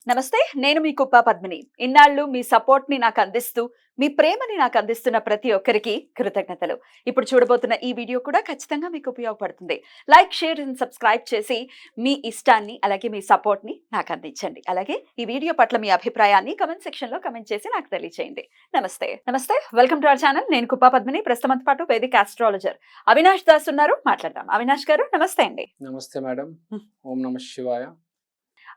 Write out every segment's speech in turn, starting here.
నమస్తే. నేను మీ కుప్ప పద్మిని. ఇన్నాళ్ళు మీ సపోర్ట్‌ని నాకు అందిస్తూ, మీ ప్రేమని నాకు అందిస్తున్న ప్రతి ఒక్కరికి కృతజ్ఞతలు. ఇప్పుడు చూడబోతున్న ఈ వీడియో కూడా ఖచ్చితంగా మీకు ఉపయోగపడుతుంది. లైక్, షేర్ అండ్ సబ్స్క్రైబ్ చేసి మీ ఇష్టాన్ని అలాగే మీ సపోర్ట్‌ని నాకు అందించండి. అలాగే ఈ వీడియో పట్ల మీ అభిప్రాయాన్ని కామెంట్ సెక్షన్‌లో కామెంట్ చేసి నాకు తెలియజేయండి. నమస్తే. నమస్తే. Welcome to our channel. నేను కుప్ప పద్మిని. ప్రస్తుతంతో పాటు వేదిక ఆస్ట్రాలజర్ అవినాష్ దాస్ ఉన్నారు. మాట్లాడదాం. అవినాష్ గారు నమస్తే అండి. నమస్తే మేడం. ఓం నమ శివాయ.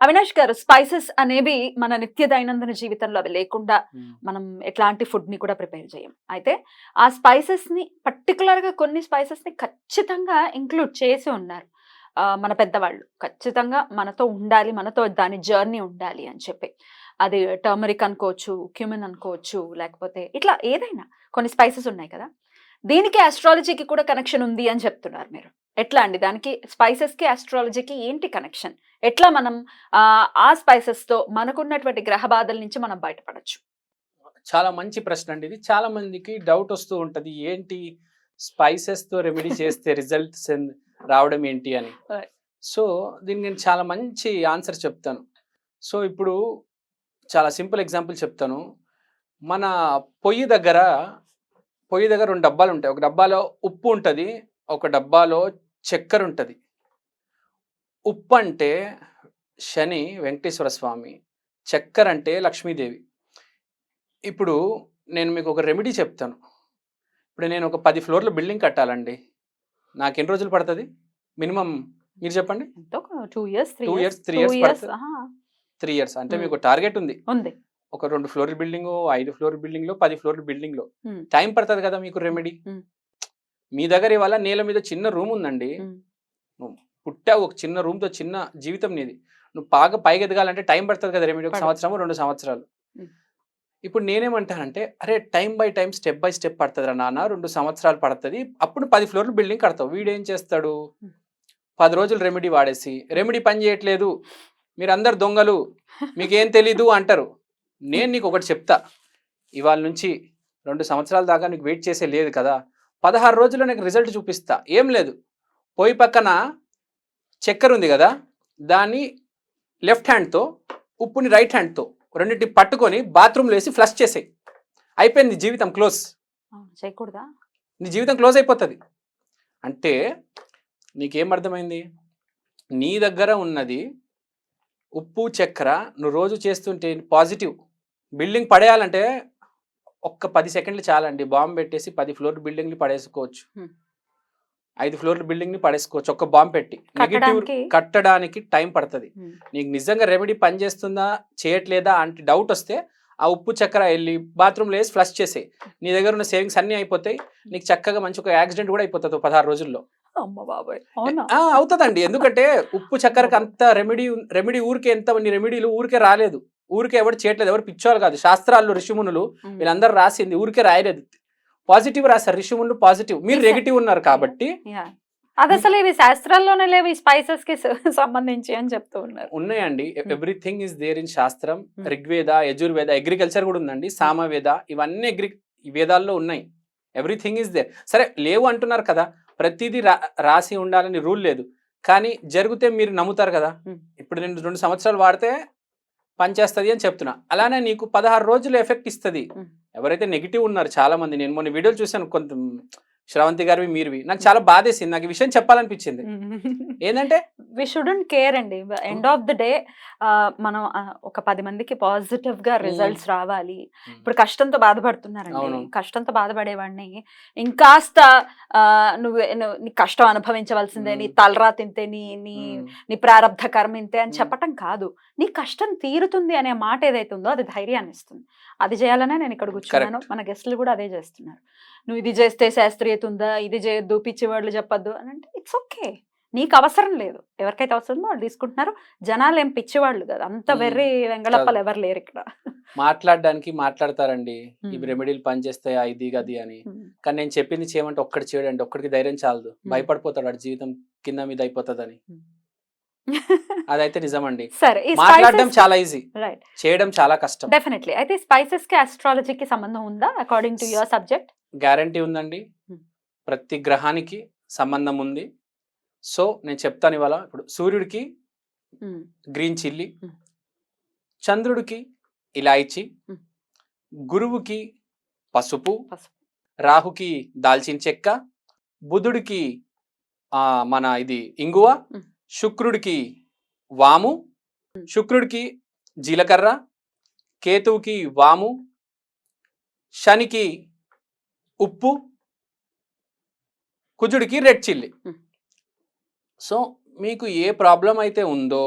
అవినాష్ గారు, స్పైసెస్ అనేవి మన నిత్య దైనందిన జీవితంలో అవి లేకుండా మనం ఎట్లాంటి ఫుడ్ ని కూడా ప్రిపేర్ చేయం. అయితే ఆ స్పైసెస్ ని పర్టికులర్ గా కొన్ని స్పైసెస్ ని ఖచ్చితంగా ఇంక్లూడ్ చేసి ఉన్నారు మన పెద్దవాళ్ళు. ఖచ్చితంగా మనతో ఉండాలి, మనతో దాని జర్నీ ఉండాలి అని చెప్పి. అది టర్మరిక్ అనుకోవచ్చు, క్యూమిన్ అనుకోవచ్చు, లేకపోతే ఇట్లా ఏదైనా కొన్ని స్పైసెస్ ఉన్నాయి కదా. దీనికి ఆస్ట్రాలజీకి కూడా కనెక్షన్ ఉంది అని చెప్తున్నారు మీరు. ఎట్లా అండి? దానికి స్పైసెస్ కి ఆస్ట్రాలజీకి ఏంటి కనెక్షన్? ఎట్లా మనం ఆ స్పైసెస్ తో మనకున్నటువంటి గ్రహ బాధల నుంచి మనం బయటపడొచ్చు? చాలా మంచి ప్రశ్న అండి ఇది. చాలా మందికి డౌట్ వస్తూ ఉంటది, ఏంటి స్పైసెస్ తో రెమెడీ చేస్తే రిజల్ట్స్ రావడం ఏంటి అని. సో దీనికి నేను చాలా మంచి ఆన్సర్ చెప్తాను. సో ఇప్పుడు చాలా సింపుల్ ఎగ్జాంపుల్ చెప్తాను. మన పొయ్యి దగ్గర రెండు డబ్బాలు ఉంటాయి. ఒక డబ్బాలో ఉప్పు ఉంటుంది, ఒక డబ్బాలో చక్కెర ఉంటుంది. ఉప్పు అంటే శని, వెంకటేశ్వర స్వామి. చక్కెర అంటే లక్ష్మీదేవి. ఇప్పుడు నేను మీకు ఒక రెమెడీ చెప్తాను. ఇప్పుడు నేను ఒక 10 ఫ్లోర్ల బిల్డింగ్ కట్టాలండి. నాకు ఎన్ని రోజులు పడుతుంది మినిమం? మీరు చెప్పండి. 2 years, 3 2 years, years, 3 years 2 years. పడుతుంది. 3 years అంటే మీకు టార్గెట్ ఉంది. ఒక 2 ఫ్లోర్ల బిల్డింగ్, 5 ఫ్లోర్ల బిల్డింగ్ లో, 10 ఫ్లోర్ల బిల్డింగ్ లో టైం పడుతుంది కదా మీకు రెమెడీ. మీ దగ్గర ఇవాళ నేల మీద చిన్న రూమ్ ఉందండి. నువ్వు పుట్టావు ఒక చిన్న రూమ్ తో, చిన్న జీవితం నీది. నువ్వు బాగా పైకి ఎదగాలంటే టైం పడుతుంది కదా రెమెడీ. 1 సంవత్సరము 2 సంవత్సరాలు. ఇప్పుడు నేనేమంటానంటే, అరే time by time, step by step పడుతుంది రా నాన్న, 2 సంవత్సరాలు పడుతుంది, అప్పుడు 10 ఫ్లోర్ల బిల్డింగ్ కడతావు. వీడేం చేస్తాడు, 10 రోజులు రెమెడీ వాడేసి, రెమెడీ పని చేయట్లేదు, మీరు అందరు దొంగలు, మీకేం తెలీదు అంటారు. నేను నీకు ఒకటి చెప్తా, ఇవాళ నుంచి 2 సంవత్సరాల దాకా నీకు వెయిట్ చేసే లేదు కదా, 16 రోజుల్లో నీకు రిజల్ట్ చూపిస్తా. ఏం లేదు, పొయ్యి పక్కన చక్కెర ఉంది కదా, దాన్ని లెఫ్ట్ హ్యాండ్తో, ఉప్పుని రైట్ హ్యాండ్తో రెండింటిని పట్టుకొని బాత్రూమ్లో వేసి ఫ్లష్ చేసేయి. అయిపోయింది, నీ జీవితం క్లోజ్. చేయకూడదా? నీ జీవితం క్లోజ్ అయిపోతుంది. అంటే నీకేం అర్థమైంది? నీ దగ్గర ఉన్నది ఉప్పు, చక్కెర, నువ్వు రోజు చేస్తుంటే పాజిటివ్. బిల్డింగ్ పడేయాలంటే ఒక్క 10 సెకండ్లు చాలండి. బాంబు పెట్టేసి 10 ఫ్లోర్ బిల్డింగ్ని పడేసుకోవచ్చు, 5 ఫ్లోర్ల బిల్డింగ్ ని పడేసుకోవచ్చు ఒక్క బాంబు పెట్టి. నెగిటివ్ కట్టడానికి టైం పడుతుంది. నీకు నిజంగా రెమెడీ పనిచేస్తుందా చేయట్లేదా అంటే డౌట్ వస్తే ఆ ఉప్పు చక్కెర వెళ్ళి బాత్రూమ్లో వేసి ఫ్లష్ చేసే, నీ దగ్గర ఉన్న సేవింగ్స్ అన్ని అయిపోతాయి. నీకు చక్కగా మంచి ఒక యాక్సిడెంట్ కూడా అయిపోతుంది 16 రోజుల్లో. అవుతుందండి. ఎందుకంటే ఉప్పు చక్కెరకు అంత రెమెడీ ఊరికే, ఎంత రెమెడీలు ఊరికే రాలేదు, ఊరికే ఎవరు చేయట్లేదు, ఎవరు పిచ్చోళ్ళు కాదు. శాస్త్రాల్లో ఋషిమునులు వీళ్ళందరూ రాసింది ఊరికే రాయలేదు. పాజిటివ్ రాశారు ఋషిములు, పాజిటివ్. మీరు నెగిటివ్ ఉన్నారు కాబట్టి. అది అసలు ఇవి శాస్త్రాల్లోనే లేవు, ఈ స్పైసెస్ కి సంబంధించి అని చెప్తూ ఉన్నారు. ఉన్నాయండి, ఎవ్రీథింగ్ ఇస్ దేర్ ఇన్ శాస్త్రం. ఋగ్వేద, యజుర్వేద, అగ్రికల్చర్ కూడా ఉందండి, సామవేద, ఇవన్నీ వేదాల్లో ఉన్నాయి. Everything is there. సరే లేవు అంటున్నారు కదా, ప్రతిదీ రాసి ఉండాలని రూల్ లేదు, కానీ జరిగితే మీరు నమ్ముతారు కదా. ఇప్పుడు నేను 2 సంవత్సరాలు వాడితే పనిచేస్తుంది అని చెప్తున్నా, అలానే నీకు 16 రోజులు ఎఫెక్ట్ ఇస్తుంది. ఎవరైతే నెగిటివ్ ఉన్నారు చాలా మంది, నేను మొన్న వీడియోలు చూశాను, కొంత శ్రవంతి గారివి, మీరువి, నాకు చాలా బాధేసింది. నాకు ఈ విషయం చెప్పాలనిపించింది. ఏంటంటే వి షుడెంట్ కేర్ అండి. ఎండ్ ఆఫ్ ద డే మనం ఒక 10 మందికి పాజిటివ్ గా రిజల్ట్స్ రావాలి. ఇప్పుడు కష్టంతో బాధపడుతున్నారండి, కష్టంతో బాధపడేవాడిని ఇంకాస్త నువ్వు నీ కష్టం అనుభవించవలసిందే, నీ తలరా తింటే, నీ ప్రారంధ కర్మ ఇంతే అని చెప్పటం కాదు. నీ కష్టం తీరుతుంది అనే మాట ఏదైతే ఉందో అది ధైర్యాన్ని ఇస్తుంది. అది చేయాలనే నేను ఇక్కడ కూర్చున్నాను. మన గెస్టులు కూడా అదే చేస్తున్నారు. నువ్వు ఇది చేస్తే శాస్త్రీయత ఉందా, ఇది చేయొద్దు, పిచ్చి వాళ్ళు చెప్పొద్దు అని అంటే ఇట్స్ ఓకే. నీకు అవసరం లేదు, ఎవరికైతే అవసరమో వాళ్ళు తీసుకుంటున్నారు. జనాలు ఏం పిచ్చివాళ్ళు కదా, అంత వెర్రి వెంగళప్పలు ఎవరు లేరు ఇక్కడ. మాట్లాడడానికి మాట్లాడతారండి, ఇవి రెమెడీలు పనిచేస్తాయా ఇది అది అని, కానీ నేను చెప్పింది చేయమంటే ఒక్కటి చేయడండి, ఒక్కడికి ధైర్యం చాలదు, భయపడిపోతాడు, వాడి జీవితం కింద మీద అయిపోతుందని. అదైతే నిజమండి. సరే, మాట్లాడడం చాలా ఈజీ, చేయడం చాలా కష్టం. డెఫినెట్లీ. అయితే స్పైసెస్ కి ఆస్ట్రాలజీకి సంబంధం ఉందా according to your subject? Guarantee ఉందండి, ప్రతి గ్రహానికి సంబంధం ఉంది. సో నేను చెప్తాను ఇవాళ. ఇప్పుడు సూర్యుడికి గ్రీన్ చిల్లీ, చంద్రుడికి ఇలాయచి, ఉమ్. గురువుకి పసుపు, పసుపు. రాహుకి దాల్చిన చెక్క, బుధుడికి మన ఇది ఇంగువ, ఉమ్. శుక్రుడికి వాము, శుక్రుడికి జీలకర్ర, కేతువుకి వాము, శనికి ఉప్పు, కుజుడికి రెడ్ చిల్లీ. సో మీకు ఏ ప్రాబ్లం అయితే ఉందో,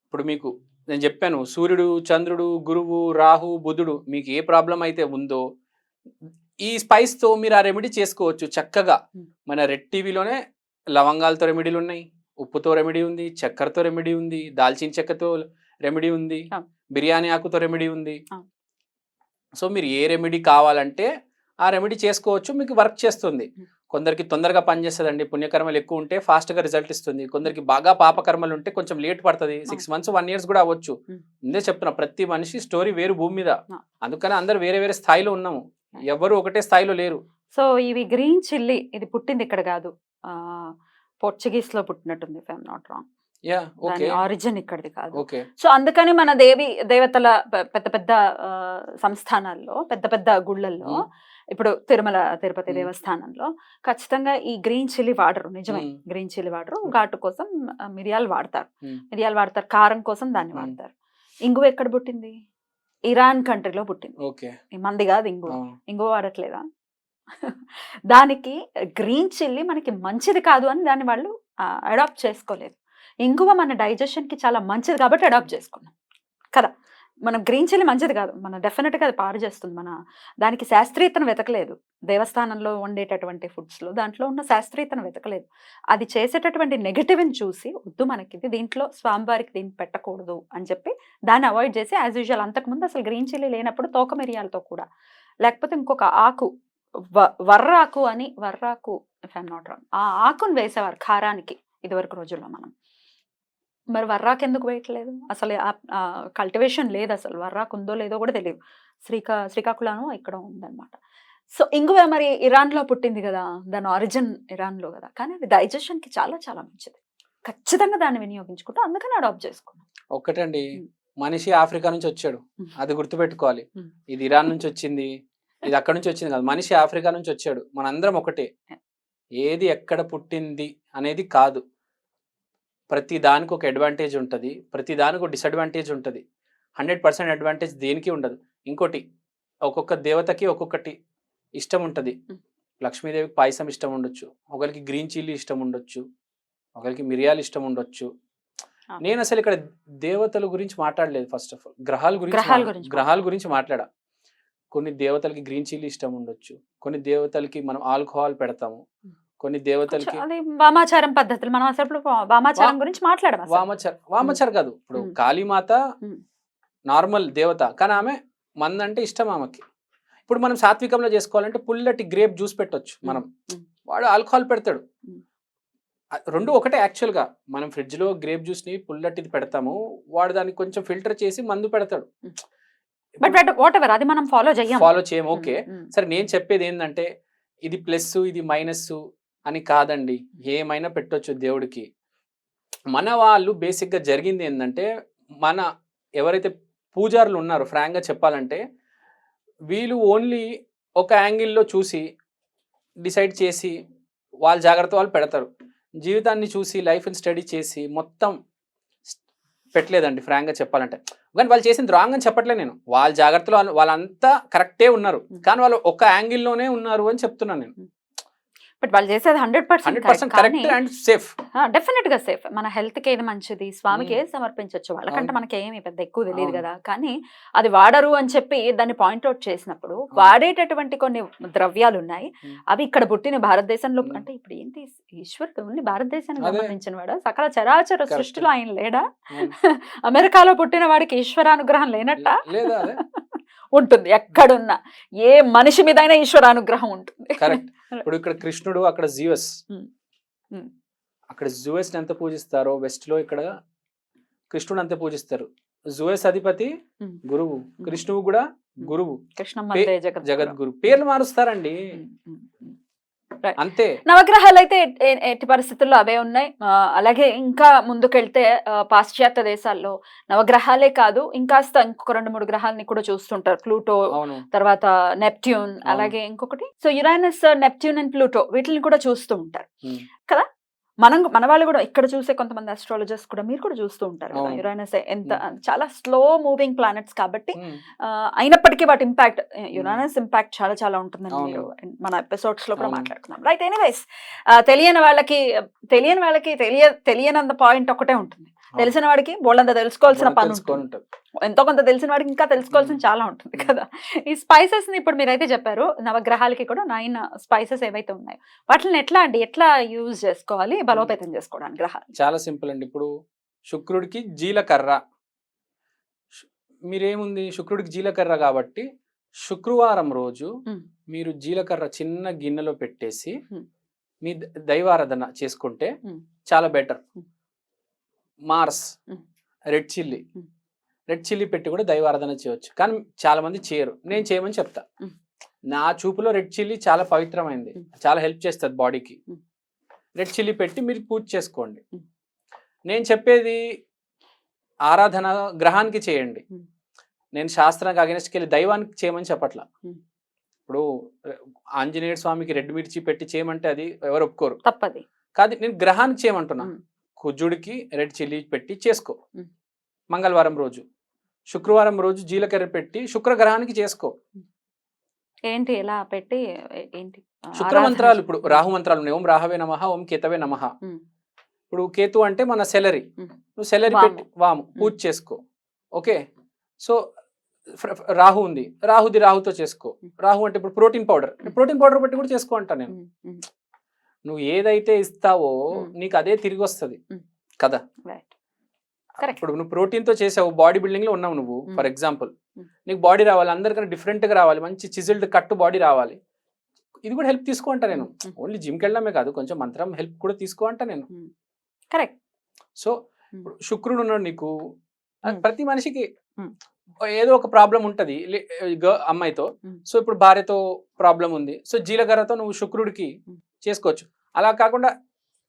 ఇప్పుడు మీకు నేను చెప్పాను సూర్యుడు, చంద్రుడు, గురువు, రాహు, బుధుడు, మీకు ఏ ప్రాబ్లం అయితే ఉందో ఈ స్పైస్తో మీరు ఆ రెమెడీ చేసుకోవచ్చు చక్కగా. మన రెడ్ టీవీలోనే లవంగాలతో రెమెడీలు ఉన్నాయి, ఉప్పుతో రెమెడీ ఉంది, చక్కెరతో రెమెడీ ఉంది, దాల్చిన చెక్కతో రెమెడీ ఉంది, బిర్యానీ ఆకుతో రెమెడీ ఉంది. సో మీరు ఏ రెమెడీ కావాలంటే ఆ రెమెడీ చేసుకోవచ్చు, మీకు వర్క్ చేస్తుంది. కొందరికి తొందరగా పనిచేస్తుందండి, పుణ్యకర్మలు ఎక్కువ ఉంటే ఫాస్ట్గా రిజల్ట్ ఇస్తుంది. కొందరికి బాగా పాపకర్మలు ఉంటే కొంచెం లేట్ పడుతుంది, 6 months 1 year కూడా అవ్వచ్చు. ముందే చెప్తున్నా, ప్రతి మనిషి స్టోరీ వేరు భూమి మీద, అందుకని అందరు వేరే వేరే స్థాయిలో ఉన్నాము, ఎవరు ఒకటే స్థాయిలో లేరు. సో ఇవి గ్రీన్ చిల్లీ ఇది పుట్టింది ఇక్కడ కాదు, పోర్చుగీస్ లో పుట్టినట్టుంది, if I'm not wrong. Origin ఇక్కడిది కాదు. సో అందుకని మన దేవతల పెద్ద పెద్ద సంస్థానాల్లో, పెద్ద పెద్ద గుళ్ళల్లో, ఇప్పుడు తిరుమల తిరుపతి దేవస్థానంలో ఖచ్చితంగా ఈ గ్రీన్ చిల్లీ వాడరు. నిజమే, గ్రీన్ చిల్లీ వాడరు. ఘాటు కోసం మిరియాలు వాడతారు, కారం కోసం దాన్ని వాడతారు. ఇంగువ ఎక్కడ పుట్టింది? ఇరాన్ కంట్రీలో పుట్టింది. మంది కాదు ఇంగువ వాడట్లేదా? దానికి గ్రీన్ చిల్లీ మనకి మంచిది కాదు అని దాన్ని వాళ్ళు అడాప్ట్ చేసుకోలేదు. ఇంగువ మన డైజెషన్కి చాలా మంచిది కాబట్టి అడాప్ట్ చేసుకున్నాం కదా. మనం గ్రీన్ చిల్లీ మంచిది కాదు, మన డెఫినెట్గా అది పాడు చేస్తుంది. దానికి శాస్త్రీయతను వెతకలేదు. దేవస్థానంలో వండేటటువంటి ఫుడ్స్లో దాంట్లో ఉన్న శాస్త్రీయతను వెతకలేదు. అది చేసేటటువంటి నెగటివ్ని చూసి వద్దు మనకి దీంట్లో స్వామివారికి దీన్ని పెట్టకూడదు అని చెప్పి దాన్ని అవాయిడ్ చేసి యాజ్ యూజువల్ అంతకుముందు అసలు గ్రీన్ చిల్లీ లేనప్పుడు తోక మిరియాలతో కూడా, లేకపోతే ఇంకొక ఆకు వర్రాకు ఇఫ్ ఐఎమ్ నాట్ రాంగ్, ఆ ఆకును వేసేవారు కారానికి ఇదివరకు రోజుల్లో. మరి వర్రాకు ఎందుకు వేయట్లేదు? అసలు కల్టివేషన్ లేదు, అసలు వర్రాకు ఉందో లేదో కూడా తెలియదు. శ్రీకాకుళం ఇక్కడ ఉందన్నమాట. సో ఇంగువ మరి ఇరాన్లో పుట్టింది కదా, దాని ఆరిజిన్ ఇరాన్లో కదా, కానీ అది డైజెషన్కి చాలా చాలా మంచిది. ఖచ్చితంగా దాన్ని వినియోగించుకుంటూ అందుకని అడాప్ట్ చేసుకున్నాం. ఒక్కటండి, మనిషి ఆఫ్రికా నుంచి వచ్చాడు, అది గుర్తుపెట్టుకోవాలి. ఇది ఇరాన్ నుంచి వచ్చింది, ఇది అక్కడ నుంచి వచ్చింది కాదు, మనిషి ఆఫ్రికా నుంచి వచ్చాడు. మనందరం ఒకటే. ఏది ఎక్కడ పుట్టింది అనేది కాదు, ప్రతి దానికి ఒక అడ్వాంటేజ్ ఉంటుంది, ప్రతి దానికి ఒక డిసడ్వాంటేజ్ ఉంటుంది. 100% అడ్వాంటేజ్ దేనికి ఉండదు. ఇంకోటి, ఒక్కొక్క దేవతకి ఒక్కొక్కటి ఇష్టం ఉంటుంది. లక్ష్మీదేవికి పాయసం ఇష్టం ఉండొచ్చు, ఒకరికి గ్రీన్ చిల్లీ ఇష్టం ఉండొచ్చు, ఒకరికి మిరియాలు ఇష్టం ఉండొచ్చు. నేను అసలు ఇక్కడ దేవతల గురించి మాట్లాడలేదు. ఫస్ట్ ఆఫ్ ఆల్ గ్రహాల గురించి మాట్లాడా. కొన్ని దేవతలకి గ్రీన్ చిల్లీ ఇష్టం ఉండొచ్చు, కొన్ని దేవతలకి మనం ఆల్కహాల్ పెడతాము, కొన్ని దేవతలకి వామాచారం పద్ధతులు. మనం అసలు వామాచారం గురించి మాట్లాడము. వామాచారం కాదు, ఇప్పుడు కాళీమాత నార్మల్ దేవత, కానీ ఆమె మందంటే ఇష్టం ఆమెకి. ఇప్పుడు మనం సాత్వికంలో చేసుకోవాలంటే పుల్లటి గ్రేప్ జ్యూస్ పెట్టొచ్చు మనం, వాడు ఆల్కహాల్ పెడతాడు. రెండు ఒకటే యాక్చువల్గా. మనం ఫ్రిడ్జ్లో గ్రేప్ జ్యూస్ని పుల్లటిది పెడతాము, వాడు దాన్ని కొంచెం ఫిల్టర్ చేసి మందు పెడతాడు. అది మనం ఫాలో చేయము. ఓకే, సరే, నేను చెప్పేది ఏంటంటే ఇది ప్లస్ ఇది మైనస్ అని కాదండి, ఏమైనా పెట్టొచ్చు దేవుడికి. మన వాళ్ళు బేసిక్గా జరిగింది ఏంటంటే, మన ఎవరైతే పూజారులు ఉన్నారో ఫ్రాంక్గా చెప్పాలంటే, వీళ్ళు ఓన్లీ ఒక యాంగిల్లో చూసి డిసైడ్ చేసి వాళ్ళ జాగ్రత్త వాళ్ళు పెడతారు. జీవితాన్ని చూసి లైఫ్ని స్టడీ చేసి మొత్తం పెట్టలేదండి ఫ్రాంక్గా చెప్పాలంటే. కానీ వాళ్ళు చేసింది రాంగ్ అని చెప్పట్లేదు నేను, వాళ్ళ జాగ్రత్తలో వాళ్ళంతా కరెక్టే ఉన్నారు, కానీ వాళ్ళు ఒక యాంగిల్లోనే ఉన్నారు అని చెప్తున్నాను నేను. బట్ వాళ్ళు చేసేది 100% కరెక్ట్ అండ్ సేఫ్. డెఫినెట్ గా సేఫ్. మన హెల్త్ కి ఏది మంచిది, స్వామికి ఏది సమర్పించవచ్చు, వాళ్ళకంటే మనకి ఏమి పెద్ద ఎక్కువ తెలియదు కదా. కానీ అది వాడరు అని చెప్పి దాన్ని పాయింట్అవుట్ చేసినప్పుడు, వాడేటటువంటి కొన్ని ద్రవ్యాలు ఉన్నాయి, అవి ఇక్కడ పుట్టిన భారతదేశంలో. అంటే ఇప్పుడు ఏంటి, ఈశ్వరుడు ఓన్లీ భారతదేశానికి సంబంధించిన వాడు, సకల చరాచర సృష్టిలో ఆయన లేడా? అమెరికాలో పుట్టిన వాడికి ఈశ్వరానుగ్రహం లేనట్ట ఉంటుంది. ఎక్కడున్నా ఏ మనిషి మీదైనా ఈశ్వరానుగ్రహం ఉంటుంది. ఇప్పుడు ఇక్కడ కృష్ణుడు, అక్కడ జీవస్, అక్కడ జూయస్ ఎంత పూజిస్తారో వెస్ట్ లో ఇక్కడ కృష్ణుడు అంతే పూజిస్తారు. జూయస్ అధిపతి గురువు, కృష్ణువు కూడా గురువు, జగద్గురు. పేర్లు మారుస్తారండి. Right. అంతే. నవగ్రహాలు అయితే ఎట్టి పరిస్థితుల్లో అవే ఉన్నాయి. అలాగే ఇంకా ముందుకెళ్తే పాశ్చాత్య దేశాల్లో నవగ్రహాలే కాదు ఇంకొక 2-3 గ్రహాలని కూడా చూస్తుంటారు. ప్లూటో, అవును. తర్వాత నెప్ట్యూన్, అలాగే ఇంకొకటి so Uranus, Neptune and Pluto వీటిని కూడా చూస్తూ ఉంటారు కదా. మన వాళ్ళు కూడా ఇక్కడ చూసే కొంతమంది అస్ట్రాలజర్స్ కూడా మీరు కూడా చూస్తూ ఉంటారు కదా. అవును. యురేనస్ ఎంత చాలా స్లో మూవింగ్ ప్లానెట్స్ కాబట్టి అయినప్పటికీ వాటి ఇంపాక్ట్, యురేనస్ ఇంపాక్ట్ చాలా చాలా ఉంటుందని మీరు మన ఎపిసోడ్స్ లో కూడా మాట్లాడుకున్నాం. రైట్, ఎనీవేస్ తెలియని వాళ్ళకి తెలియనంత పాయింట్ ఒకటే ఉంటుంది. తెలిసిన వాడికి బోల్డంత తెలుసుకోవాల్సిన పని ఉంటుంది. ఎంతో కొంత తెలిసిన వాడికి ఇంకా తెలుసుకోవాల్సిన చాలా ఉంటుంది కదా. ఈ స్పైసెస్ ని ఇప్పుడు మీరైతే చెప్పారు, నవగ్రహాలకి కూడా 9 స్పైసెస్ ఏవైతే ఉన్నాయో వాటిని ఎట్లా యూజ్ చేసుకోవాలి బలోపేతం చేసుకోవడానికి గ్రహాలు? చాలా సింపుల్ అండి. ఇప్పుడు శుక్రుడికి జీలకర్ర, మీరేముంది శుక్రుడికి జీలకర్ర కాబట్టి శుక్రవారం రోజు మీరు జీలకర్ర చిన్న గిన్నెలో పెట్టేసి మీ దైవారాధన చేసుకుంటే చాలా బెటర్. మార్స్, రెడ్ చిల్లీ పెట్టి కూడా దైవారాధన చేయవచ్చు. కానీ చాలా మంది చేయరు, నేను చేయమని చెప్తా. నా చూపులో రెడ్ చిల్లీ చాలా పవిత్రమైంది, చాలా హెల్ప్ చేస్తుంది బాడీకి. రెడ్ చిల్లీ పెట్టి మీరు పూజ చేసుకోండి. నేను చెప్పేది ఆరాధన గ్రహానికి చేయండి, నేను శాస్త్రానికి అగెన్స్ట్కి వెళ్ళి దైవానికి చేయమని చెప్పట్లా. ఇప్పుడు ఆంజనేయ స్వామికి రెడ్ మిర్చి పెట్టి చేయమంటే అది ఎవరు ఒప్పుకోరు, తప్పది. కాదు నేను గ్రహానికి చేయమంటున్నా. కుజుడికి రెడ్ చిల్లీ పెట్టి చేసుకో మంగళవారం రోజు, శుక్రవారం రోజు జీలకర్ర పెట్టి శుక్రగ్రహానికి చేసుకో. ఏంటి ఎలా పెట్టి ఏంటి శుక్ర మంత్రాలు? ఇప్పుడు రాహు మంత్రాలు ఉన్నాయి. ఓం రాహవే నమః, ఓం కేతవే నమః. ఇప్పుడు కేతు అంటే మన సెలరీ, నువ్వు సెలరీ పెట్టి వాము పూజ చేసుకో. ఓకే, సో రాహు ఉంది, రాహుతో చేసుకో. రాహు అంటే ఇప్పుడు ప్రోటీన్ పౌడర్ పెట్టి కూడా చేసుకో అంటా నేను. నువ్వు ఏదైతే ఇస్తావో నీకు అదే తిరిగి వస్తుంది కదా. ఇప్పుడు నువ్వు ప్రోటీన్తో చేసావు, బాడీ బిల్డింగ్ లో ఉన్నావు నువ్వు, ఫర్ ఎగ్జాంపుల్ నీకు బాడీ రావాలి, అందరికన్నా డిఫరెంట్ గా రావాలి, మంచి చిజిల్డ్ కట్టు బాడీ రావాలి, ఇది కూడా హెల్ప్ తీసుకో అంటా నేను. ఓన్లీ జిమ్కి వెళ్ళడమే కాదు, కొంచెం మంత్రం హెల్ప్ కూడా తీసుకో అంటా నేను. కరెక్ట్. సో శుక్రుడు ఉన్నాడు నీకు, ప్రతి మనిషికి ఏదో ఒక ప్రాబ్లం ఉంటది అమ్మాయితో. సో ఇప్పుడు భార్యతో ప్రాబ్లం ఉంది, సో జీలకర్రతో నువ్వు శుక్రుడికి చేసుకోవచ్చు. అలా కాకుండా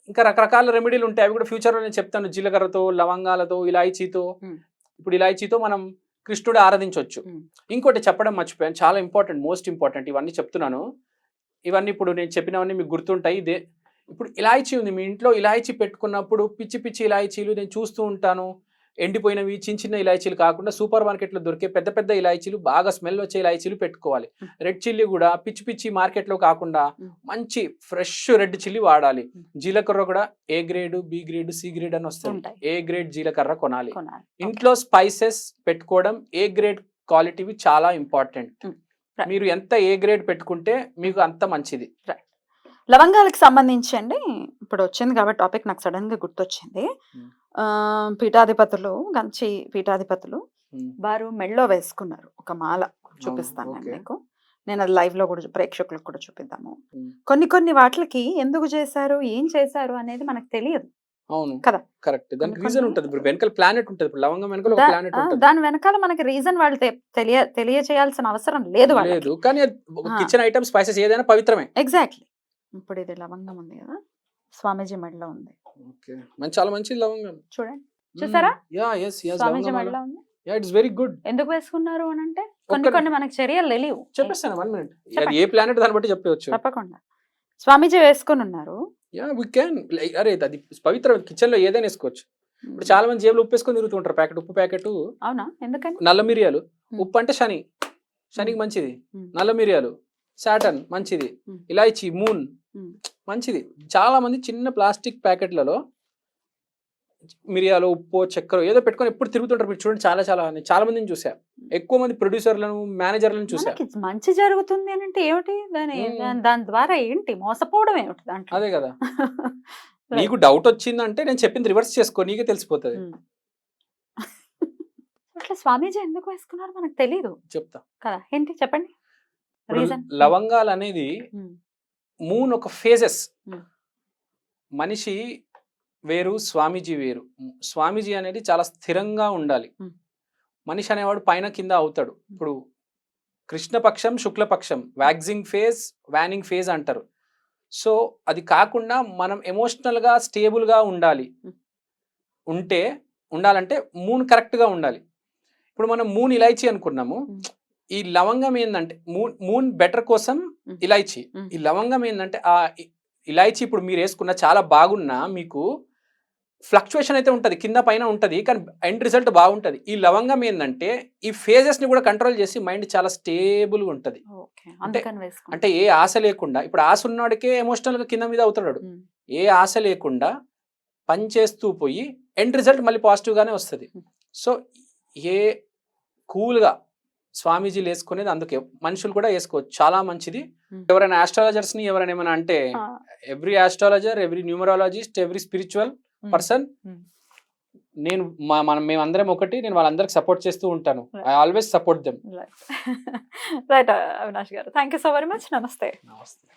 ఇంకా రకరకాల రెమెడీలు ఉంటాయి, అవి కూడా ఫ్యూచర్లో నేను చెప్తాను. జీలకర్రతో, లవంగాలతో, ఇలాయచీతో. ఇప్పుడు ఇలాయచీతో మనం కృష్ణుడు ఆరాధించవచ్చు. ఇంకోటి చెప్పడం మర్చిపోయాను, చాలా ఇంపార్టెంట్, మోస్ట్ ఇంపార్టెంట్. ఇవన్నీ చెప్తున్నాను, ఇవన్నీ ఇప్పుడు నేను చెప్పినవన్నీ మీకు గుర్తుంటాయి. ఇదే ఇప్పుడు ఇలాయచీ ఉంది మీ ఇంట్లో, ఇలాయచీ పెట్టుకున్నప్పుడు పిచ్చి ఇలాయచీలు నేను చూస్తూ ఉంటాను. ఎండిపోయినవి చిన్న ఇలాయచీలు కాకుండా సూపర్ మార్కెట్లో దొరికే పెద్ద ఇలాయచీలు, బాగా స్మెల్ వచ్చే ఇలాయచీలు పెట్టుకోవాలి. రెడ్ చిల్లీ కూడా పిచ్చి మార్కెట్లో కాకుండా మంచి ఫ్రెష్ రెడ్ చిల్లీ వాడాలి. జీలకర్ర కూడా A grade, B grade, C grade అని వస్తుంది. ఏ గ్రేడ్ జీలకర్ర కొనాలి. ఇంట్లో స్పైసెస్ పెట్టుకోవడం ఏ గ్రేడ్ క్వాలిటీవి చాలా ఇంపార్టెంట్. మీరు ఎంత ఏ గ్రేడ్ పెట్టుకుంటే మీకు అంత మంచిది. లవంగాలకు సంబంధించి అండి, ఇప్పుడు వచ్చింది కాబట్టి టాపిక్ నాకు సడన్ గా గుర్తొచ్చింది. గంచి పీఠాధిపతులు వారు మెళ్ళో వేసుకున్నారు ఒక మాల, చూపిస్తాను నేను మీకు. నేను అది లైవ్ లో కూడా ప్రేక్షకులకు కూడా చూపిద్దాము. కొన్ని వాటికి ఎందుకు చేశారు, ఏం చేశారు అనేది మనకు తెలియదు. అవును కదా, కరెక్ట్. దానికి రీజన్ ఉంటుంది. ఇప్పుడు వెనకాల ప్లానెట్ ఉంటుంది, ఇప్పుడు లవంగం వెనకాల ఒక ప్లానెట్ ఉంటుంది. దాని వెనకాల మనకి రీజన్ వాళ్ళు తెలియచేయాల్సిన అవసరం లేదు. కానీ కిచెన్ ఐటమ్, స్పైసెస్ ఏదైనా పవిత్రమే. ఎగ్జాక్ట్లీ. ఇప్పుడు ఇది లవంగం ఉంది కదా, స్వామీజీ మెడలో ఉంది. చాలా మంచి లవంగం, చూడండి, చూసారా? స్వామీజీ మెడలో ఉంది. It's very good. ఎందుకు వేసుకున్నారు అని అంటే కొన్ని మనకి చర్యలు తెలియవు. చెప్పేస్తాను, 1 minute. ఏ ప్లానెట్ దాన్ని బట్టి చెప్పవచ్చు. తప్పకుండా. స్వామీజీ వేసుకుని ఉన్నారు. అరే అది పవిత్రం, కిచెన్ లో ఏదైనా వేసుకోవచ్చు. ఇప్పుడు చాలా మంది జేబులో ఉప్పు వేసుకొని తిరుగుతుంటారు, ఉప్పు ప్యాకెట్. అవునా, ఎందుకని? నల్ల మిరియాలు, ఉప్పు అంటే శనికి మంచిది, నల్ల మిరియాలు సాటర్న్ మంచిది, ఇలాయచీ మూన్ మంచిది. చాలా మంది చిన్న ప్లాస్టిక్ ప్యాకెట్లలో మిరియాలు, ఉప్పు, చక్కెర ఏదో పెట్టుకొని ఎప్పుడు తిరుగుతుంటారు. మీరు చూడండి, చాలా మందిని చూసా. ఎక్కువ మంది ప్రొడ్యూసర్లను, మేనేజర్లను చూసా. మంచి జరుగుతుంది అని అంటే ఏమిటి, దాని ద్వారా ఏంటి మోసపోవడం ఏమిటి దాంట్లో? అదే కదా. నీకు డౌట్ వచ్చిందంటే నేను చెప్పింది రివర్స్ చేసుకో, నీకే తెలిసిపోతుంది. అట్లా స్వామీజీ ఎందుకు వేసుకున్నారు మనకు తెలీదు. చెప్తా కదా, ఏంటి చెప్పండి రీజన్. లవంగాలు అనేది మూన్ ఒక ఫేజెస్. మనిషి వేరు, స్వామీజీ వేరు. స్వామీజీ అనేది చాలా స్థిరంగా ఉండాలి. మనిషి అనేవాడు పైన కింద అవుతాడు. ఇప్పుడు కృష్ణపక్షం, శుక్లపక్షం, వ్యాక్సింగ్ ఫేజ్, వ్యానింగ్ ఫేజ్ అంటారు. సో అది కాకుండా మనం ఎమోషనల్గా స్టేబుల్గా ఉండాలంటే మూన్ కరెక్ట్గా ఉండాలి. ఇప్పుడు మనం మూన్ ఇలాచీ అనుకున్నాము. ఈ లవంగం ఏంటంటే మూన్ బెటర్ కోసం ఇలాచీ. ఈ లవంగం ఏంటంటే ఆ ఇలాచీ ఇప్పుడు మీరు వేసుకున్న చాలా బాగున్నా మీకు ఫ్లక్చుయేషన్ అయితే ఉంటుంది, కింద పైన ఉంటుంది, కానీ ఎండ్ రిజల్ట్ బాగుంటుంది. ఈ లవంగం ఏంటంటే ఈ ఫేజెస్ ని కూడా కంట్రోల్ చేసి మైండ్ చాలా స్టేబుల్గా ఉంటుంది. అంటే ఏ ఆశ లేకుండా, ఇప్పుడు ఆశ ఉన్నవాడికే ఎమోషనల్గా కింద మీద అవుతాడు. ఏ ఆశ లేకుండా పని చేస్తూ పోయి ఎండ్ రిజల్ట్ మళ్ళీ పాజిటివ్గానే వస్తుంది. సో ఏ కూల్గా స్వామీజీలు వేసుకునేది, అందుకే మనుషులు కూడా వేసుకోవచ్చు, చాలా మంచిది. ఎవరైనా ఆస్ట్రాలజర్స్ ని ఎవరైనా ఏమైనా అంటే every astrologer, every numerologist, every spiritual person, మేమందరం ఒకటి. నేను వాళ్ళందరికి సపోర్ట్ చేస్తూ ఉంటాను. I always support them. Right Avinash garu, thank you so very much. నమస్తే.